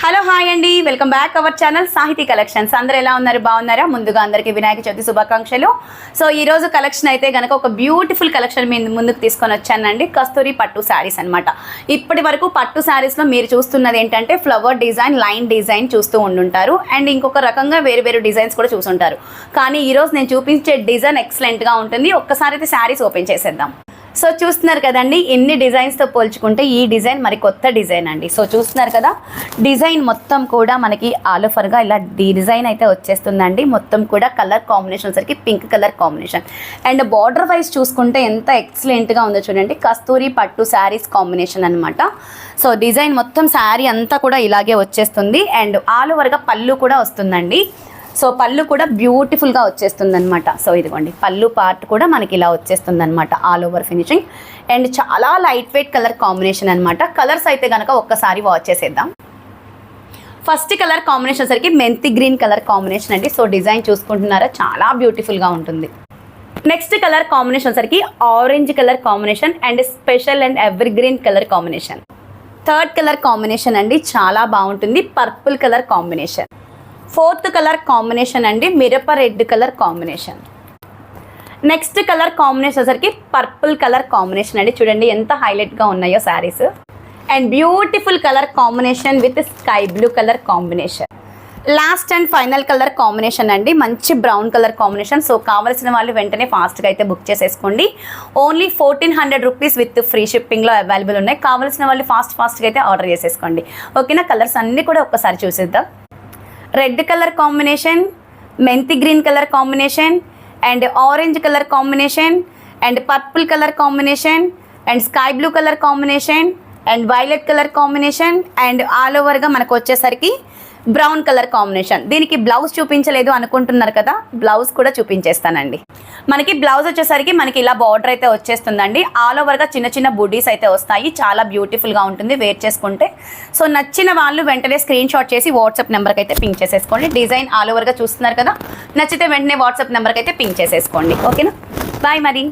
Hello hi అండి, welcome back our channel సాహితీ collections. అందరూ ఎలా ఉన్నారు? బాగున్నారా? ముందుగా అందరికీ వినాయక చవితి శుభాకాంక్షలు. సో ఈ రోజు కలెక్షన్ అయితే గనక ఒక బ్యూటిఫుల్ కలెక్షన్ మీ ముందుకు తీసుకొని వచ్చానండి. కస్తూరి పట్టు శారీస్ అనమాట. ఇప్పటి వరకు పట్టు శారీస్లో మీరు చూస్తున్నది ఏంటంటే ఫ్లవర్ డిజైన్, లైన్ డిజైన్ చూస్తూ ఉండుంటారు. అండ్ ఇంకొక రకంగా వేరు వేరు డిజైన్స్ కూడా చూసుంటారు. కానీ ఈరోజు నేను చూపించే డిజైన్ ఎక్సలెంట్గా ఉంటుంది. ఒక్కసారి అయితే శారీస్ ఓపెన్ చేసేద్దాం. సో చూస్తున్నారు కదండి, ఎన్ని డిజైన్స్తో పోల్చుకుంటే ఈ డిజైన్ మరి కొత్త డిజైన్ అండి. సో చూస్తున్నారు కదా, డిజైన్ మొత్తం కూడా మనకి ఆల్ ఓవర్గా ఇలా డిజైన్ అయితే వచ్చేస్తుందండి. మొత్తం కూడా కలర్ కాంబినేషన్ సరికి pink colour combination. And border wise చూసుకుంటే ఎంత ఎక్సలెంట్గా ఉందో చూడండి. కస్తూరి పట్టు శారీస్ కాంబినేషన్ అనమాట. సో డిజైన్ మొత్తం శారీ అంతా కూడా ఇలాగే వచ్చేస్తుంది. అండ్ ఆల్ ఓవర్గా పళ్ళు కూడా వస్తుందండి. సో పళ్ళు కూడా బ్యూటిఫుల్గా వచ్చేస్తుంది అనమాట. సో ఇదిగోండి, పళ్ళు పార్ట్ కూడా మనకి ఇలా వచ్చేస్తుంది అనమాట, ఆల్ ఓవర్ ఫినిషింగ్. అండ్ చాలా లైట్ వెయిట్ కలర్ కాంబినేషన్ అనమాట. కలర్స్ అయితే కనుక ఒక్కసారి వాచ్ చేసేద్దాం. ఫస్ట్ కలర్ కాంబినేషన్ సరికి మెంతి గ్రీన్ కలర్ కాంబినేషన్ అండి. సో డిజైన్ చూసుకుంటున్నారా, చాలా బ్యూటిఫుల్గా ఉంటుంది. నెక్స్ట్ కలర్ కాంబినేషన్ సరికి orange colour combination and special and ever green colour combination. Third colour combination అండి, చాలా బాగుంటుంది, purple colour combination. Fourth colour combination అండి, మిరప red colour combination. Next colour combination సరికి పర్పుల్ కలర్ కాంబినేషన్ అండి. చూడండి ఎంత హైలైట్గా ఉన్నాయో saris. And beautiful colour combination with sky blue colour combination. Last and final colour combination అండి, మంచి బ్రౌన్ కలర్ కాంబినేషన్. సో కావాల్సిన వాళ్ళు వెంటనే ఫాస్ట్గా అయితే బుక్ చేసేసుకోండి. ఓన్లీ 1400 రూపీస్ విత్ ఫ్రీ షిప్పింగ్లో అవైలబుల్ ఉన్నాయి. కావాల్సిన వాళ్ళు ఫాస్ట్గా అయితే ఆర్డర్ చేసేసుకోండి. ఓకేనా? కలర్స్ అన్నీ కూడా ఒక్కసారి చూసేద్దాం. రెడ్ కలర్ కాంబినేషన్, మెంతి green colour combination, and orange colour combination, and purple colour combination, and sky blue colour combination, and violet colour combination, and all ఓవర్గా మనకు వచ్చేసరికి బ్రౌన్ కలర్ కాంబినేషన్. దీనికి బ్లౌజ్ చూపించలేదు అనుకుంటున్నారు కదా, బ్లౌజ్ కూడా చూపించేస్తానండి. మనకి బ్లౌజ్ వచ్చేసరికి మనకి ఇలా బార్డర్ అయితే వచ్చేస్తుందండి. ఆల్ ఓవర్గా చిన్న చిన్న బుడ్డీస్ అయితే వస్తాయి. చాలా బ్యూటిఫుల్గా ఉంటుంది వేర్ చేసుకుంటే. సో నచ్చిన వాళ్ళు వెంటనే స్క్రీన్ షాట్ చేసి వాట్సాప్ నెంబర్కి అయితే పింక్ చేసేసుకోండి. డిజైన్ ఆల్ ఓవర్గా చూస్తున్నారు కదా, నచ్చితే వెంటనే వాట్సాప్ నెంబర్కి అయితే పింక్ చేసేసుకోండి. ఓకేనా? బాయ్ మరి.